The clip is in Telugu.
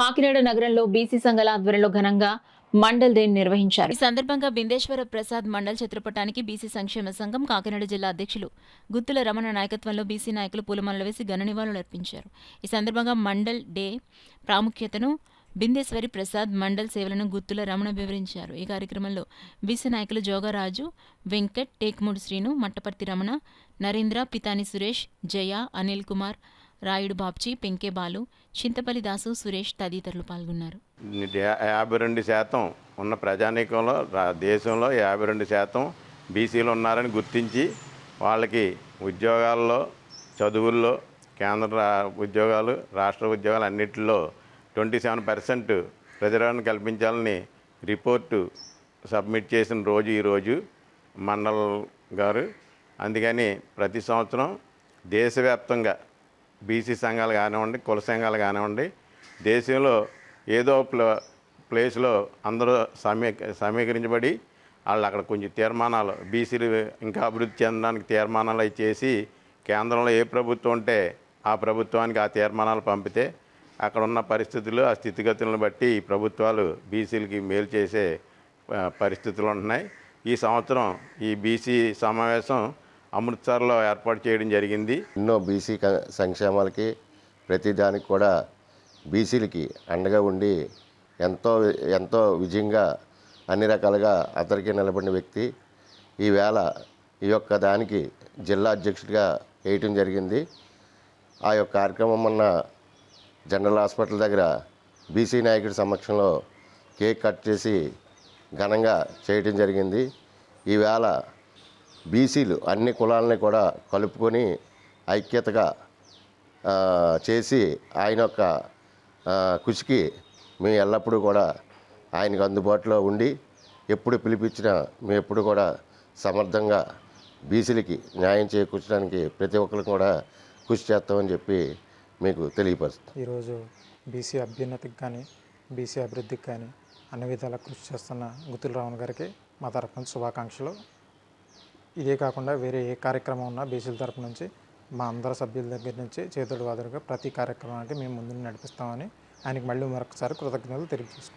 కాకినాడ నగరంలో బీసీ సంఘాల ఆధ్వర్యంలో ఘనంగా మండల్ డే నిర్వహించారు. ఈ సందర్భంగా బిందేశ్వర ప్రసాద్ మండల్ చిత్రపటానికి బీసీ సంక్షేమ సంఘం కాకినాడ జిల్లా అధ్యక్షులు గుత్తుల రమణ నాయకత్వంలో బీసీ నాయకులు పూలమాలలు వేసి ఘన నివాళులు అర్పించారు. ఈ సందర్భంగా మండల్ డే ప్రాముఖ్యతను, బిందేశ్వరి ప్రసాద్ మండల్ సేవలను గుత్తుల రమణ వివరించారు. ఈ కార్యక్రమంలో బీసీ నాయకులు జోగరాజు, వెంకట్, టేక్మూడి శ్రీను, మట్టపర్తి రమణ, నరేంద్ర, పితాని సురేష్, జయ, అనిల్ కుమార్, రాయుడు బాబ్జీ, పెంకే బాలు, చింతపల్లి దాసు, సురేష్ తదితరులు పాల్గొన్నారు. 52% ఉన్న ప్రజానీకంలో దేశంలో 52% బీసీలు ఉన్నారని గుర్తించి వాళ్ళకి ఉద్యోగాల్లో, చదువుల్లో, కేంద్ర ఉద్యోగాలు, రాష్ట్ర ఉద్యోగాలు అన్నింటిలో 27% రిజర్వేషన్ కల్పించాలని రిపోర్టు సబ్మిట్ చేసిన రోజు ఈరోజు మండల్ గారు. అందుకని ప్రతి సంవత్సరం దేశవ్యాప్తంగా బీసీ సంఘాలు కానివ్వండి, కుల సంఘాలు కానివ్వండి, దేశంలో ఏదో ప్లేస్లో అందరూ సమీకరించబడి వాళ్ళు అక్కడ కొంచెం తీర్మానాలు, బీసీలు ఇంకా అభివృద్ధి చెందడానికి తీర్మానాలు అవి చేసి కేంద్రంలో ఏ ప్రభుత్వం ఉంటే ఆ ప్రభుత్వానికి ఆ తీర్మానాలు పంపితే అక్కడ ఉన్న పరిస్థితులు, ఆ స్థితిగతులను బట్టి ఈ ప్రభుత్వాలు బీసీలకి మేలు చేసే పరిస్థితులు ఉంటున్నాయి. ఈ సంవత్సరం ఈ బీసీ సమావేశం అమృత్సర్లో ఏర్పాటు చేయడం జరిగింది. ఎన్నో బీసీ సంక్షేమాలకి ప్రతిదానికి కూడా బీసీలకి అండగా ఉండి ఎంతో విజయంగా అన్ని రకాలుగా అతనికి నిలబడిన వ్యక్తి. ఈవేళ ఈ యొక్క దానికి జిల్లా అధ్యక్షుడిగా వేయటం జరిగింది. ఆ యొక్క కార్యక్రమం మొన్న జనరల్ హాస్పిటల్ దగ్గర బీసీ నాయకుడి సమక్షంలో కేక్ కట్ చేసి ఘనంగా చేయటం జరిగింది. ఈవేళ బీసీలు అన్ని కులాలని కూడా కలుపుకొని ఐక్యతగా చేసి ఆయన యొక్క కృషికి మేము ఎల్లప్పుడూ కూడా ఆయనకు అందుబాటులో ఉండి ఎప్పుడు పిలిపించినా మేము ఎప్పుడు కూడా సమర్థంగా బీసీలకి న్యాయం చేకూర్చడానికి ప్రతి ఒక్కరు కూడా కృషి చేస్తామని చెప్పి మీకు తెలియపరుస్తాం. ఈరోజు బీసీ అభ్యున్నతికి కానీ బీసీ అభివృద్ధికి కానీ అన్ని విధాలా కృషి చేస్తున్న గుత్తుల రమణ గారికి మా తరఫున శుభాకాంక్షలు. ఇదే కాకుండా వేరే ఏ కార్యక్రమం ఉన్నా బీసీల తరపు నుంచి మా అందరి సభ్యుల దగ్గర నుంచి చేతుడు వాదులుగా ప్రతి కార్యక్రమానికి మేము ముందు నడిపిస్తామని ఆయనకి మళ్ళీ మరొకసారి కృతజ్ఞతలు తెలియజేసుకుంటాం.